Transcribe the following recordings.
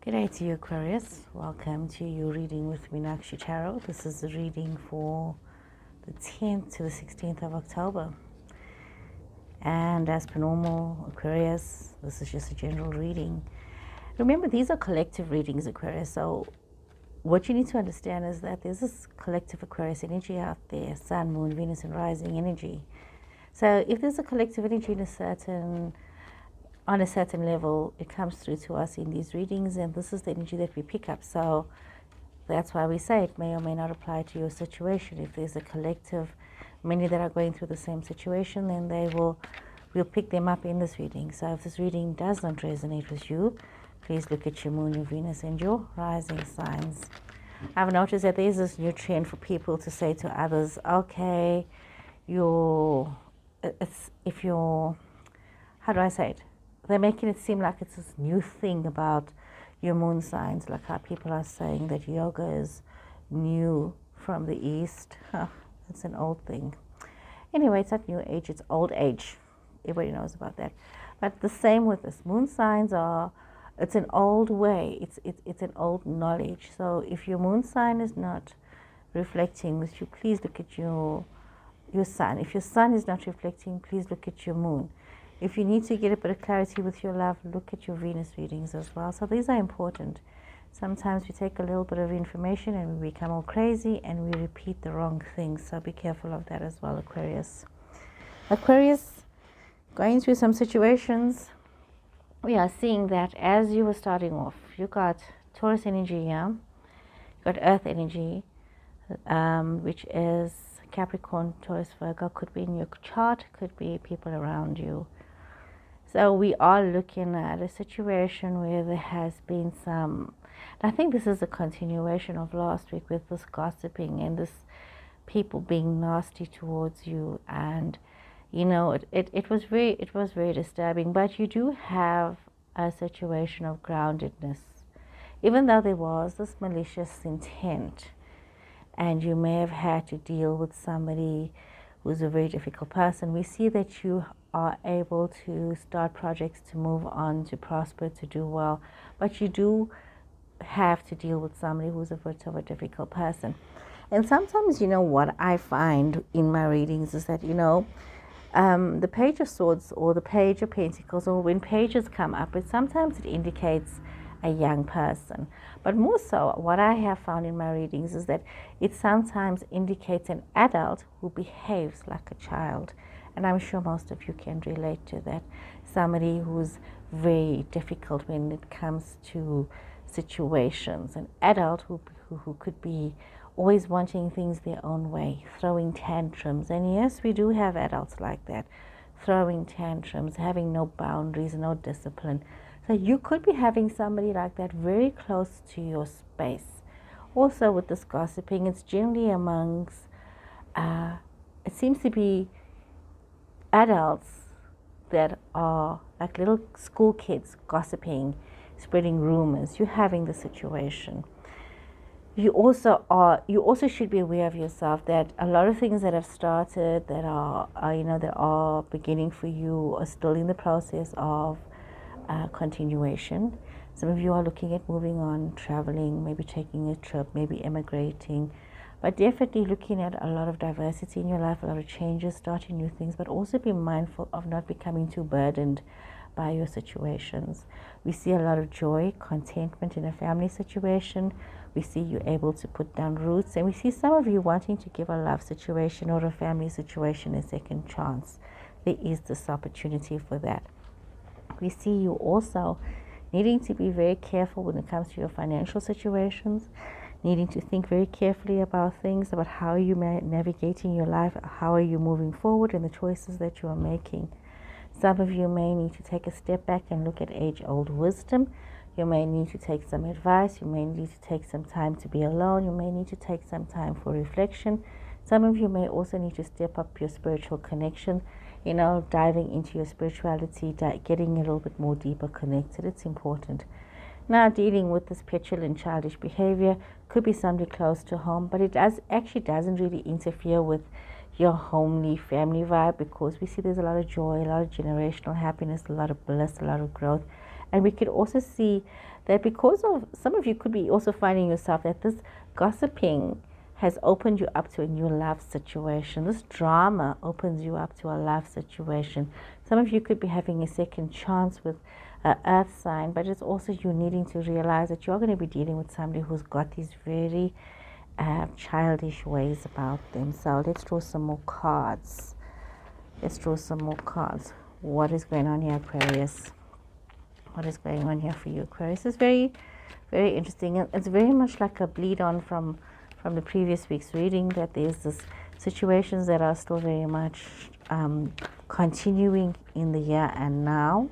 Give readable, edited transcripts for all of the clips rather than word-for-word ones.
Good day to you, Aquarius. Welcome to your reading with Meenakshi Tarot. This is the reading for the 10th to the 16th of October. And as per normal, Aquarius, this is just a general reading. Remember, these are collective readings, Aquarius. So what you need to understand is that there's this collective Aquarius energy out there, Sun, Moon, Venus, and rising energy. So if there's a collective energy on a certain level, it comes through to us in these readings, and this is the energy that we pick up. So that's why we say it may or may not apply to your situation. If there's a collective, many that are going through the same situation, then we'll pick them up in this reading. So if this reading does not resonate with you, please look at your Moon, your Venus, and your rising signs. I've noticed that there's this new trend for people to say to others, okay, how do I say it? They're making it seem like it's this new thing about your moon signs, like how people are saying that yoga is new from the East. It's an old thing. Anyway, it's not new age, it's old age. Everybody knows about that. But the same with this. Moon signs it's an old way. It's an old knowledge. So if your moon sign is not reflecting with you, please look at your sun. If your sun is not reflecting, please look at your moon. If you need to get a bit of clarity with your love, look at your Venus readings as well. So these are important. Sometimes we take a little bit of information and we become all crazy and we repeat the wrong things. So be careful of that as well, Aquarius. Aquarius, going through some situations, we are seeing that as you were starting off, you got Taurus energy here, you got Earth energy, which is Capricorn, Taurus, Virgo, could be in your chart, could be people around you. So we are looking at a situation where there has been I think this is a continuation of last week with this gossiping and this people being nasty towards you, and it was very disturbing. But you do have a situation of groundedness, even though there was this malicious intent, and you may have had to deal with somebody who's a very difficult person. We see that you are able to start projects, to move on, to prosper, to do well, but you do have to deal with somebody who's a bit of a difficult person. And sometimes, what I find in my readings is that, the Page of Swords or the Page of Pentacles, or when pages come up, sometimes it indicates a young person. But more so, what I have found in my readings is that it sometimes indicates an adult who behaves like a child. And I'm sure most of you can relate to that. Somebody who's very difficult when it comes to situations. An adult who could be always wanting things their own way, throwing tantrums. And yes, we do have adults like that, throwing tantrums, having no boundaries, no discipline. So you could be having somebody like that very close to your space. Also with this gossiping, it's generally amongst, it seems to be adults that are like little school kids gossiping, spreading rumors. You're having the situation. You also should be aware of yourself that a lot of things that have started, that are beginning for you, are still in the process of continuation. Some of you are looking at moving on, traveling, maybe taking a trip, maybe emigrating, but definitely looking at a lot of diversity in your life, a lot of changes, starting new things, but also be mindful of not becoming too burdened by your situations. We see a lot of joy, contentment in a family situation. We see you able to put down roots, and we see some of you wanting to give a love situation or a family situation a second chance. There is this opportunity for that. We see you also needing to be very careful when it comes to your financial situations, needing to think very carefully about things, about how you are navigating your life, how are you moving forward, and the choices that you are making. Some of you may need to take a step back and look at age-old wisdom. You may need to take some advice. You may need to take some time to be alone. You may need to take some time for reflection. Some of you may also need to step up your spiritual connection, diving into your spirituality, getting a little bit more deeper connected. It's important. Now, dealing with this petulant childish behavior could be somebody close to home, but it doesn't really interfere with your homely family vibe, because we see there's a lot of joy, a lot of generational happiness, a lot of bliss, a lot of growth. And we could also see that because of, some of you could be also finding yourself that this gossiping has opened you up to a new love situation. This drama opens you up to a love situation. Some of you could be having a second chance with an earth sign, but it's also you needing to realize that you're going to be dealing with somebody who's got these very childish ways about them. So let's draw some more cards. Let's draw some more cards. What is going on here, Aquarius? What is going on here for you, Aquarius? It's very, very interesting. It's very much like a bleed on from the previous week's reading, that there's this situations that are still very much continuing in the here and now.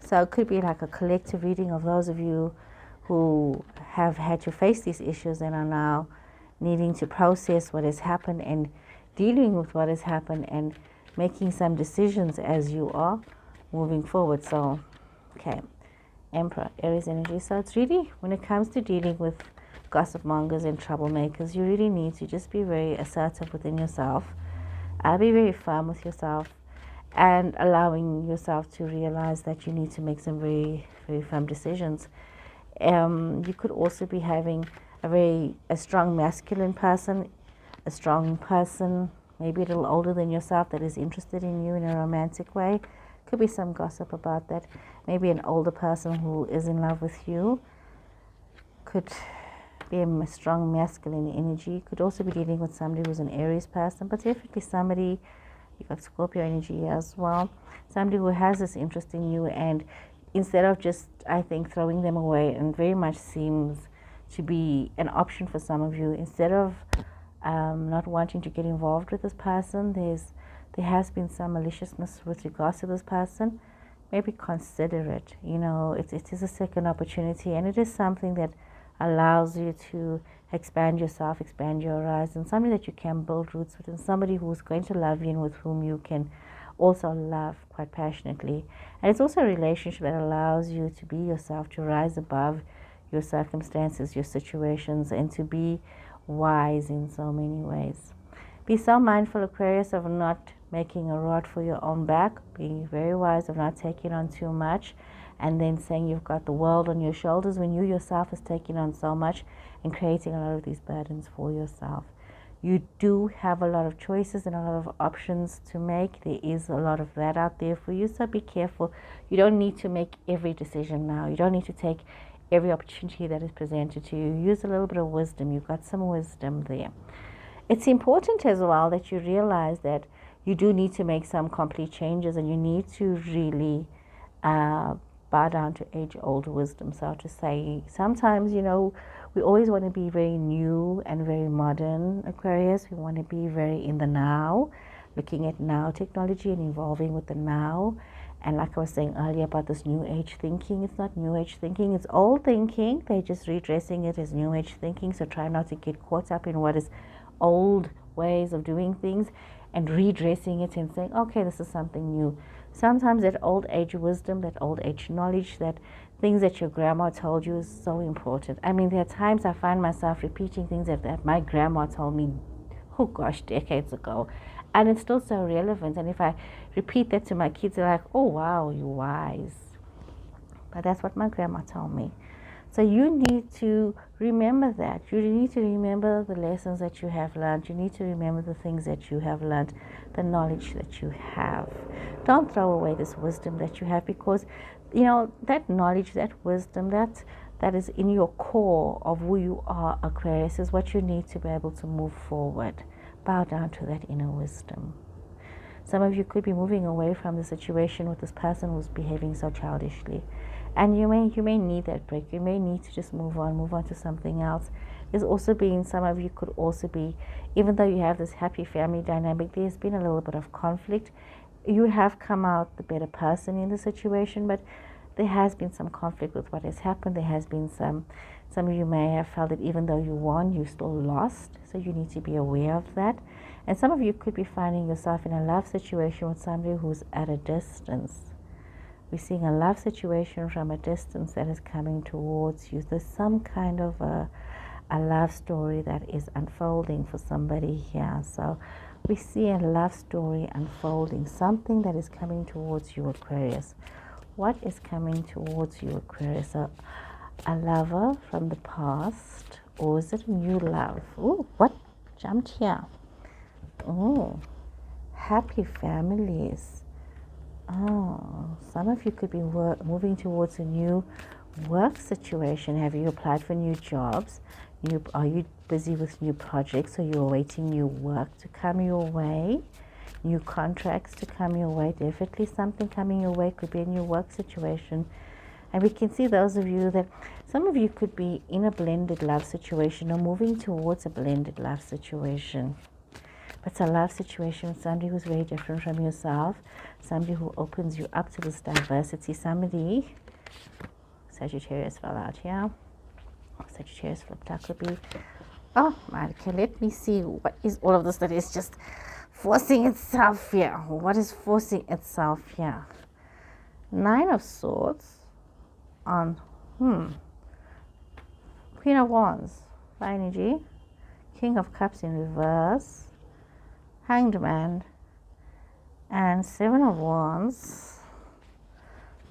So it could be like a collective reading of those of you who have had to face these issues and are now needing to process what has happened and dealing with what has happened and making some decisions as you are moving forward. So, okay, Emperor, Aries energy. So it's really, when it comes to dealing with gossip mongers and troublemakers, you really need to just be very assertive within yourself. Be very firm with yourself and allowing yourself to realize that you need to make some very, very firm decisions. You could also be having a strong masculine person, a strong person, maybe a little older than yourself, that is interested in you in a romantic way. Could be some gossip about that. Maybe an older person who is in love with you. Could be a strong masculine energy. Could also be dealing with somebody who's an Aries person, but definitely somebody, you got Scorpio energy as well, somebody who has this interest in you, and instead of just, I think, throwing them away, and very much seems to be an option for some of you, instead of not wanting to get involved with this person, there has been some maliciousness with regards to this person. Maybe consider it. You know, it is a second opportunity, and it is something that allows you to expand yourself, expand your horizons, somebody that you can build roots with, and somebody who's going to love you and with whom you can also love quite passionately. And it's also a relationship that allows you to be yourself, to rise above your circumstances, your situations, and to be wise in so many ways. Be so mindful, Aquarius, of not making a rod for your own back. Be very wise of not taking on too much and then saying you've got the world on your shoulders when you yourself is taking on so much and creating a lot of these burdens for yourself. You do have a lot of choices and a lot of options to make. There is a lot of that out there for you, so be careful. You don't need to make every decision now. You don't need to take every opportunity that is presented to you. Use a little bit of wisdom. You've got some wisdom there. It's important as well that you realize that you do need to make some complete changes, and you need to really bow down to age-old wisdom, so to say. Sometimes, you know, we always want to be very new and very modern, Aquarius. We want to be very in the now, looking at now technology and evolving with the now. And like I was saying earlier about this new age thinking, it's not new age thinking, it's old thinking. They're just redressing it as new age thinking, so try not to get caught up in what is old ways of doing things and redressing it and saying, okay, this is something new. Sometimes that old age wisdom, that old age knowledge, that things that your grandma told you is so important. I mean, there are times I find myself repeating things that my grandma told me, oh gosh, decades ago. And it's still so relevant. And if I repeat that to my kids, they're like, oh wow, you're wise. But that's what my grandma told me. So you need to remember that. You need to remember the lessons that you have learned. You need to remember the things that you have learned, the knowledge that you have. Don't throw away this wisdom that you have, because, you know, that knowledge, that wisdom, that is in your core of who you are, Aquarius, is what you need to be able to move forward. Bow down to that inner wisdom. Some of you could be moving away from the situation with this person who's behaving so childishly. And you may need that break. You may need to just move on to something else. There's also been, some of you could also be, even though you have this happy family dynamic, there's been a little bit of conflict. You have come out the better person in the situation, but there has been some conflict with what has happened. There has been some of you may have felt that even though you won, you still lost. So you need to be aware of that. And some of you could be finding yourself in a love situation with somebody who's at a distance. We're seeing a love situation from a distance that is coming towards you. There's some kind of a love story that is unfolding for somebody here. So we see a love story unfolding, something that is coming towards you, Aquarius. What is coming towards you, Aquarius? A lover from the past, or is it a new love? Oh, what jumped here? Oh, happy families. Oh, some of you could be moving towards a new work situation. Have you applied for new jobs? Are you busy with new projects, or you're awaiting new work to come your way? New contracts to come your way? Definitely something coming your way. Could be a new work situation. And we can see those of you that, some of you could be in a blended love situation or moving towards a blended love situation. But it's a love situation with somebody who's very different from yourself, somebody who opens you up to this diversity, somebody, Sagittarius fell out here, Sagittarius flipped out, could be, oh my, okay, let me see, what is all of this that is just forcing itself here? What is forcing itself here? Nine of Swords on, Queen of Wands, fire energy, King of Cups in reverse, Hanged Man, and Seven of Wands.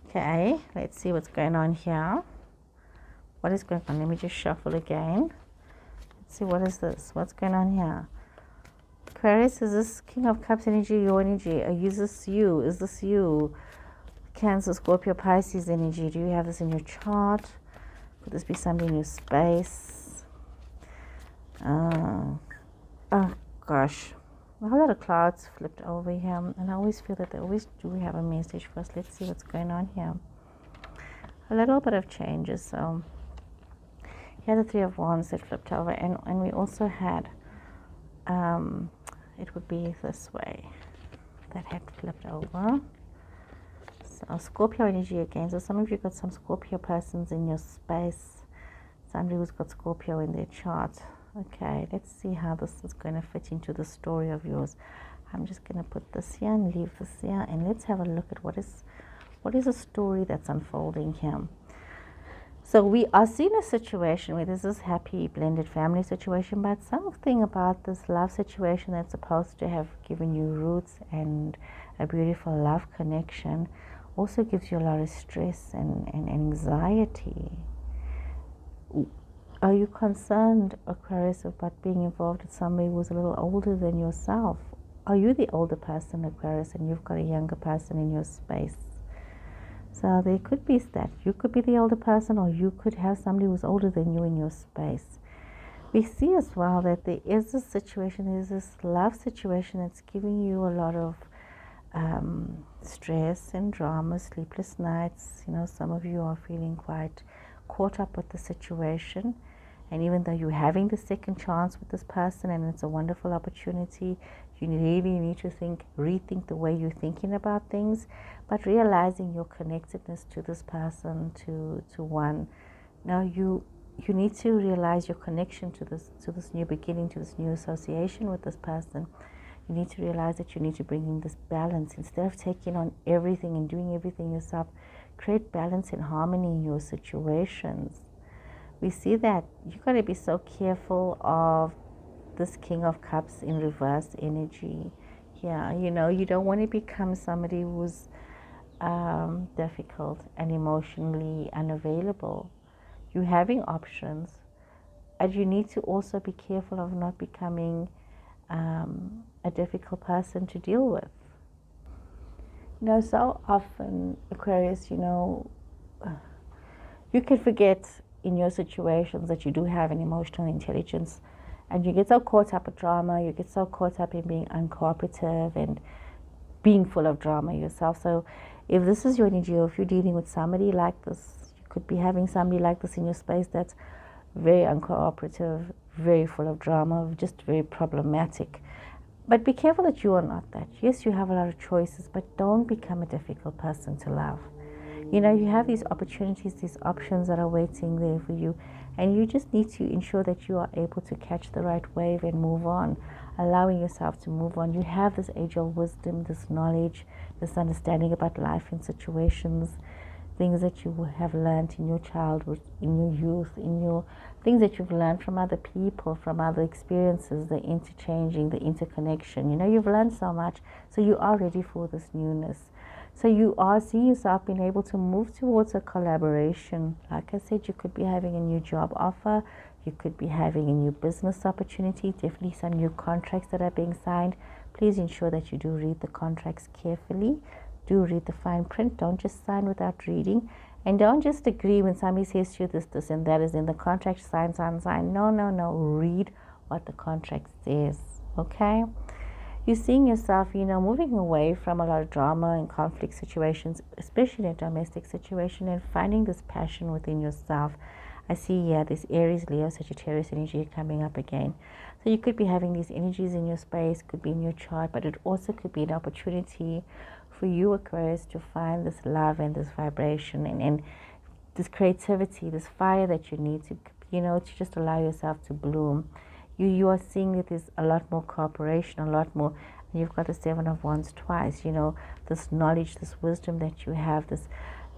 Okay, let's see what's going on here. What is going on? Let me just shuffle again. Let's see, what is this? What's going on here? Aquarius, is this King of Cups energy your energy? Is this you? Is this you? Cancer, Scorpio, Pisces energy. Do you have this in your chart? Could this be somebody in your space? Oh gosh. A whole lot of clouds flipped over here, and I always feel that they always do have a message for us. Let's see what's going on here. A little bit of changes. So here are the Three of Wands that flipped over, and we also had, it would be this way, that had flipped over. So Scorpio energy again. So some of you got some Scorpio persons in your space, somebody who's got Scorpio in their chart. Okay, let's see how this is going to fit into the story of yours. I'm just going to put this here and leave this here, and let's have a look at what is the story that's unfolding here. So we are seeing a situation where there's this happy blended family situation, but something about this love situation that's supposed to have given you roots and a beautiful love connection also gives you a lot of stress and anxiety. Are you concerned, Aquarius, about being involved with somebody who's a little older than yourself? Are you the older person, Aquarius, and you've got a younger person in your space? So there could be that. You could be the older person, or you could have somebody who's older than you in your space. We see as well that there is this situation, there's this love situation that's giving you a lot of stress and drama, sleepless nights. You know, some of you are feeling quite caught up with the situation. And even though you're having the second chance with this person and it's a wonderful opportunity, you really need to rethink the way you're thinking about things, but realizing your connectedness to this person, to one. Now you need to realize your connection to this new beginning, to this new association with this person. You need to realize that you need to bring in this balance. Instead of taking on everything and doing everything yourself, create balance and harmony in your situations. We see that you've got to be so careful of this King of Cups in reverse energy. Yeah, you know, you don't want to become somebody who's difficult and emotionally unavailable. You're having options, and you need to also be careful of not becoming a difficult person to deal with. You know, so often, Aquarius, you know, you can forget in your situations that you do have an emotional intelligence, and you get so caught up with drama, you get so caught up in being uncooperative and being full of drama yourself. So if this is your energy, or if you're dealing with somebody like this, you could be having somebody like this in your space that's very uncooperative, very full of drama, just very problematic. But be careful that you are not that. Yes, you have a lot of choices, but don't become a difficult person to love. You know, you have these opportunities, these options that are waiting there for you, and you just need to ensure that you are able to catch the right wave and move on, allowing yourself to move on. You have this age-old wisdom, this knowledge, this understanding about life and situations, things that you have learned in your childhood, in your youth, in your things that you've learned from other people, from other experiences, the interchanging, the interconnection. You know, you've learned so much, so you are ready for this newness. So you are seeing yourself being able to move towards a collaboration. Like I said, you could be having a new job offer. You could be having a new business opportunity. Definitely some new contracts that are being signed. Please ensure that you do read the contracts carefully. Do read the fine print. Don't just sign without reading. And don't just agree when somebody says to you this, and that is in the contract. Sign. No. Read what the contract says. Okay? You're seeing yourself, moving away from a lot of drama and conflict situations, especially in a domestic situation, and finding this passion within yourself. I see this Aries, Leo, Sagittarius energy coming up again. So you could be having these energies in your space, could be in your chart, but it also could be an opportunity for you, Aquarius, to find this love and this vibration and this creativity, this fire that you need to, to just allow yourself to bloom. You are seeing that there's a lot more cooperation, a lot more, and you've got the Seven of Wands twice, this knowledge, this wisdom that you have, this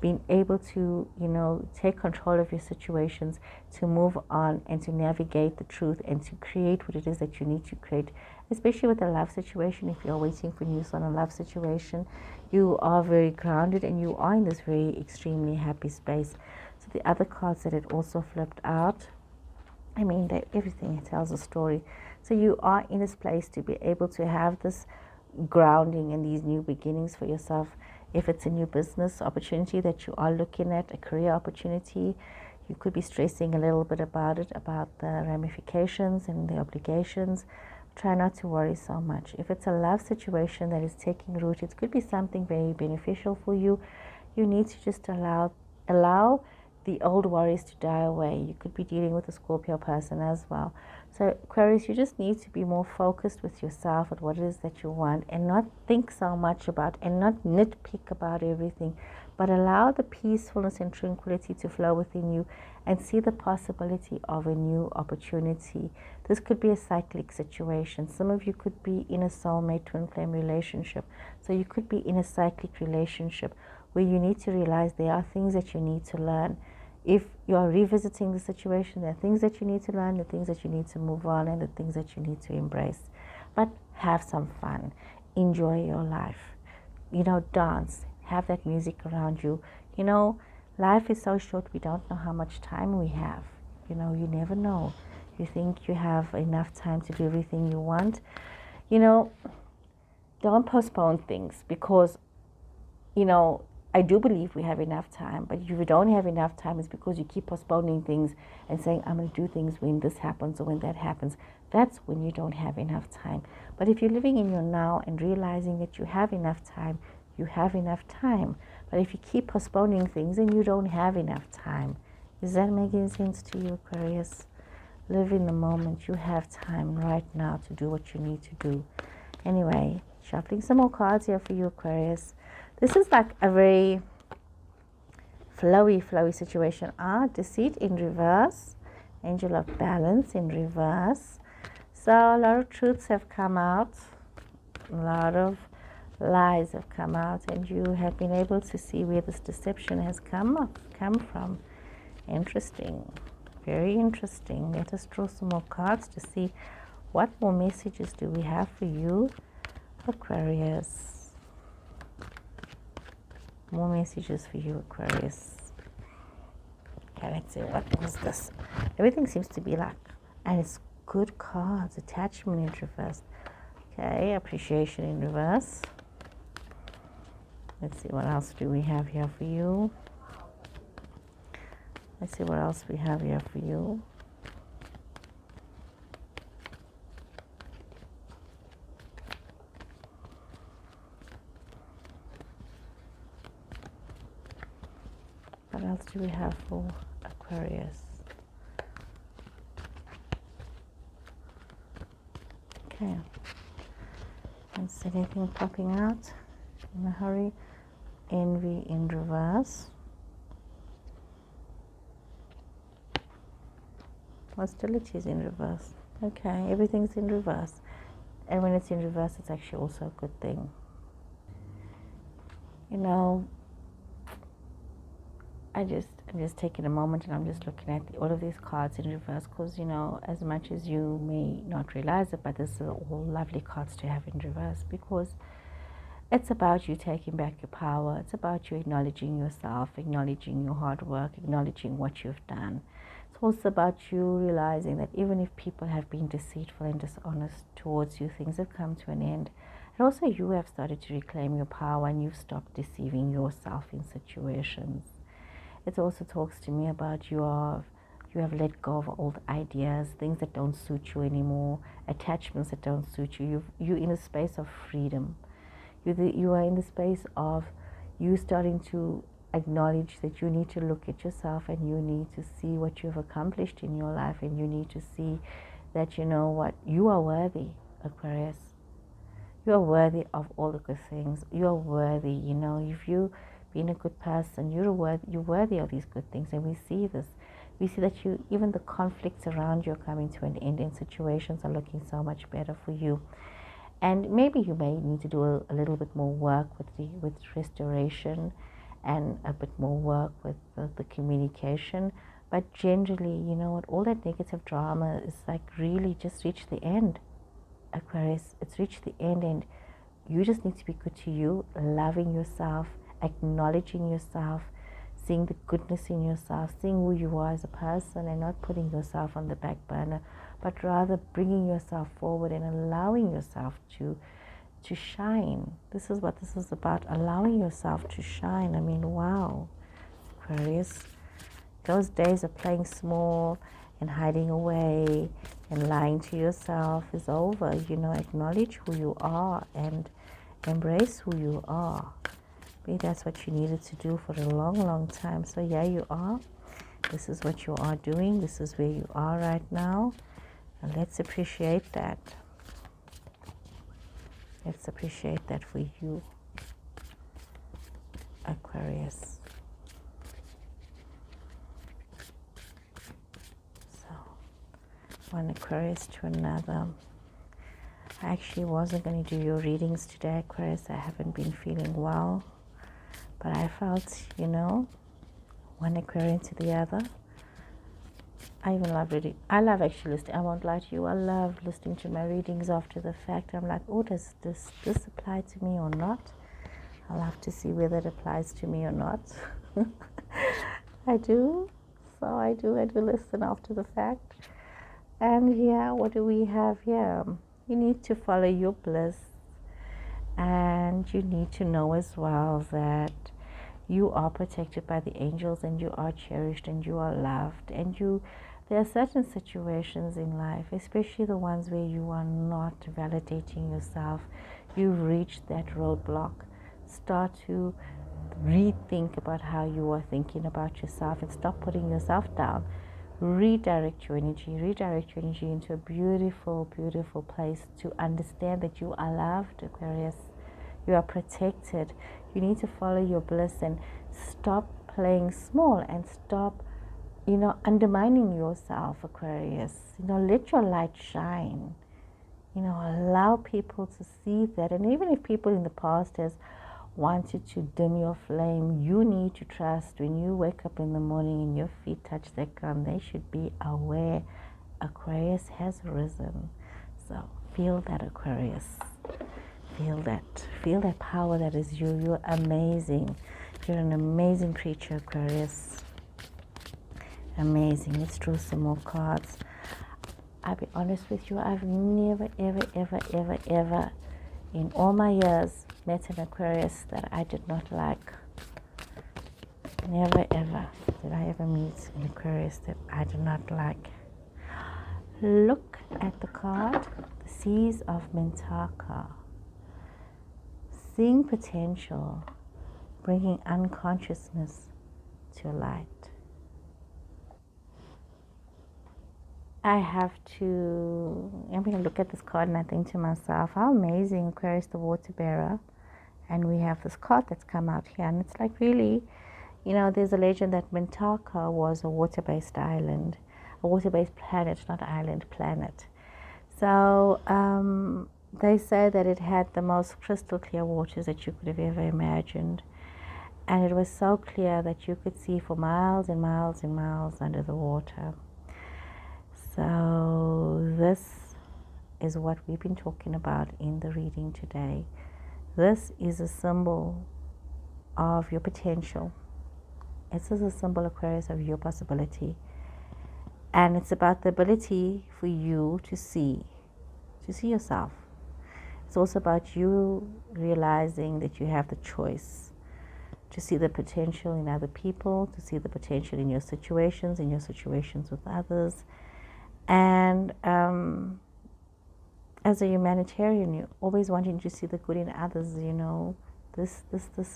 being able to, take control of your situations, to move on and to navigate the truth and to create what it is that you need to create, especially with a love situation. If you're waiting for news on a love situation, you are very grounded and you are in this very extremely happy space. So the other cards that it also flipped out, everything tells a story. So you are in this place to be able to have this grounding and these new beginnings for yourself. If it's a new business opportunity that you are looking at, a career opportunity, you could be stressing a little bit about it, about the ramifications and the obligations. Try not to worry so much. If it's a love situation that is taking root, it could be something very beneficial for you. You need to just allow the old worries to die away. You could be dealing with a Scorpio person as well. So Aquarius, you just need to be more focused with yourself at what it is that you want and not think so much about and not nitpick about everything, but allow the peacefulness and tranquility to flow within you and see the possibility of a new opportunity. This could be a cyclic situation. Some of you could be in a soulmate twin flame relationship. So you could be in a cyclic relationship where you need to realize there are things that you need to learn. If you are revisiting the situation, there are things that you need to learn, the things that you need to move on, and the things that you need to embrace. But have some fun. Enjoy your life. Dance. Have that music around you. Life is so short, we don't know how much time we have. You never know. You think you have enough time to do everything you want. Don't postpone things because, I do believe we have enough time, but if you don't have enough time, it's because you keep postponing things and saying, I'm going to do things when this happens or when that happens. That's when you don't have enough time. But if you're living in your now and realizing that you have enough time, you have enough time. But if you keep postponing things, then you don't have enough time. Is that making sense to you, Aquarius? Live in the moment. You have time right now to do what you need to do. Anyway, shuffling some more cards here for you, Aquarius. This is like a very flowy situation. Deceit in reverse. Angel of Balance in reverse. So a lot of truths have come out. A lot of lies have come out. And you have been able to see where this deception has come from. Interesting. Very interesting. Let us draw some more cards to see what more messages do we have for you, Aquarius. More messages for you, Aquarius. Okay, let's see, what was this? Everything seems to be like, and it's good cards. Attachment in reverse. Okay, appreciation in reverse. Let's see, what else do we have here for you? Let's see what else we have here for you. What else do we have for Aquarius? Okay. Don't see anything popping out in a hurry. Envy in reverse. Hostility is in reverse. Okay, everything's in reverse. And when it's in reverse, it's actually also a good thing. I'm just taking a moment and I'm just looking at all of these cards in reverse because, as much as you may not realize it, but this are all lovely cards to have in reverse because It's about you taking back your power. It's about you acknowledging yourself, acknowledging your hard work, acknowledging what you've done. It's also about you realizing that even if people have been deceitful and dishonest towards you, things have come to an end. And also you have started to reclaim your power and you've stopped deceiving yourself in situations. It also talks to me about you have let go of old ideas, things that don't suit you anymore, attachments that don't suit you. You're in a space of freedom. You are in the space of you starting to acknowledge that you need to look at yourself and you need to see what you've accomplished in your life, and you need to see that, you know what, you are worthy, Aquarius. You are worthy of all the good things. You are worthy, you know, if you've been a good person, you're worthy of these good things. And we see this. We see that even the conflicts around you are coming to an end and situations are looking so much better for you. And maybe you may need to do a little bit more work with restoration and a bit more work with the communication. But generally, you know what, all that negative drama is like really just reached the end, Aquarius. It's reached the end, and you just need to be good to you, loving yourself, acknowledging yourself, seeing the goodness in yourself, seeing who you are as a person, and not putting yourself on the back burner, but rather bringing yourself forward and allowing yourself to shine. This is what this is about, allowing yourself to shine. I mean, wow, Aquarius, those days of playing small and hiding away and lying to yourself is over. You know, acknowledge who you are and embrace who you are. Maybe that's what you needed to do for a long, long time. So yeah, you are. This is what you are doing. This is where you are right now. And let's appreciate that. Let's appreciate that for you, Aquarius. So, one Aquarius to another. I actually wasn't going to do your readings today, Aquarius. I haven't been feeling well. But I felt, you know, one Aquarian to the other. I even love reading. I love actually listening. I won't lie to you. I love listening to my readings after the fact. I'm like, oh, does this apply to me or not? I'll have to see whether it applies to me or not. I do. So I do listen after the fact. And yeah, what do we have here? You need to follow your bliss. And you need to know as well that you are protected by the angels, and you are cherished, and you are loved, and there are certain situations in life, especially the ones where you are not validating yourself. You've reached that roadblock. Start to rethink about how you are thinking about yourself and stop putting yourself down. Redirect your energy into a beautiful, beautiful place to understand that you are loved, Aquarius. You are protected. You need to follow your bliss and stop playing small and stop, you know, undermining yourself, Aquarius. You know, let your light shine. You know, allow people to see that. And even if people in the past has wanted to dim your flame, you need to trust when you wake up in the morning and your feet touch the ground, they should be aware Aquarius has risen. So feel that, Aquarius. Feel that power that is you. You're amazing. You're an amazing creature, Aquarius. Amazing. Let's draw some more cards. I'll be honest with you, I've never, ever in all my years met an Aquarius that I did not like. Never, ever did I ever meet an Aquarius that I did not like. Look at the card, the Seas of Meenakshi. Seeing potential, bringing unconsciousness to light. I'm going to look at this card and I think to myself, how amazing, Aquarius the water bearer. And we have this card that's come out here, and it's like, really, you know, there's a legend that Meenakshi was a water-based island, a water-based planet, not island, planet. So they say that it had the most crystal clear waters that you could have ever imagined. And it was so clear that you could see for miles and miles and miles under the water. So this is what we've been talking about in the reading today. This is a symbol of your potential. This is a symbol, Aquarius, of your possibility. And it's about the ability for you to see yourself. It's also about you realizing that you have the choice to see the potential in other people, to see the potential in your situations with others. And as a humanitarian, you're always wanting to see the good in others, you know. This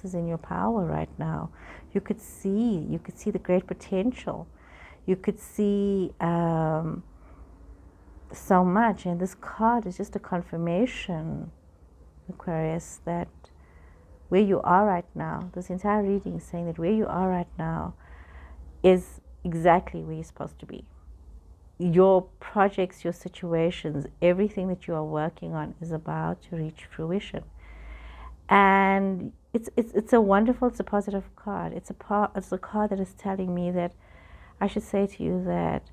is in your power right now. You could see the great potential. You could see so much, and this card is just a confirmation, Aquarius, that where you are right now, this entire reading is saying that where you are right now is exactly where you're supposed to be. Your projects, your situations, everything that you are working on is about to reach fruition. And it's a wonderful, it's a positive card. It's a card that is telling me that I should say to you that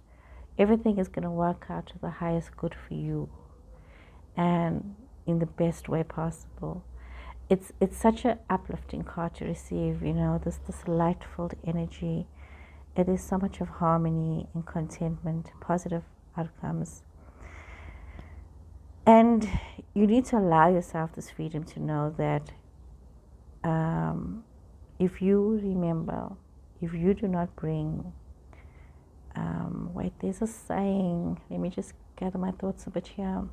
everything is going to work out to the highest good for you and in the best way possible. It's such an uplifting card to receive, you know, this light-filled energy. It is so much of harmony and contentment, positive outcomes. And you need to allow yourself this freedom to know that if you remember, if you do not bring, wait, there's a saying, let me just gather my thoughts a bit here.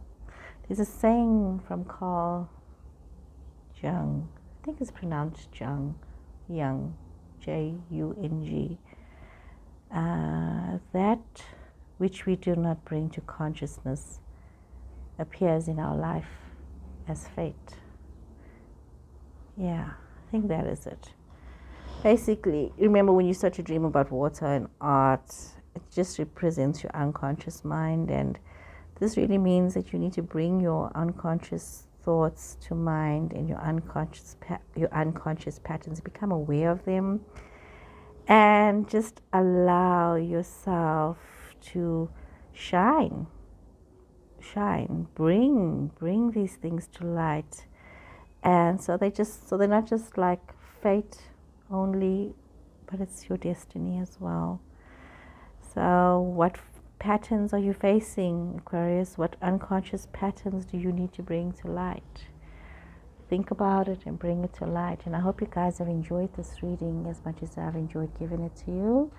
There's a saying from Carl Jung, I think it's pronounced Jung, Jung, that which we do not bring to consciousness appears in our life as fate. Yeah, I think that is it. Basically, remember when you start to dream about water and art, it just represents your unconscious mind, and this really means that you need to bring your unconscious thoughts to mind and your unconscious patterns, become aware of them, and just allow yourself to shine, bring these things to light. And so they're not just like fate only, but it's your destiny as well. So what patterns are you facing, Aquarius? What unconscious patterns do you need to bring to light? Think about it and bring it to light. And I hope you guys have enjoyed this reading as much as I've enjoyed giving it to you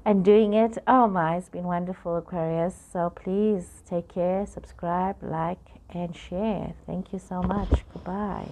and doing it. Oh my, it's been wonderful, Aquarius. So please take care, subscribe, like, and share. Thank you so much. Goodbye.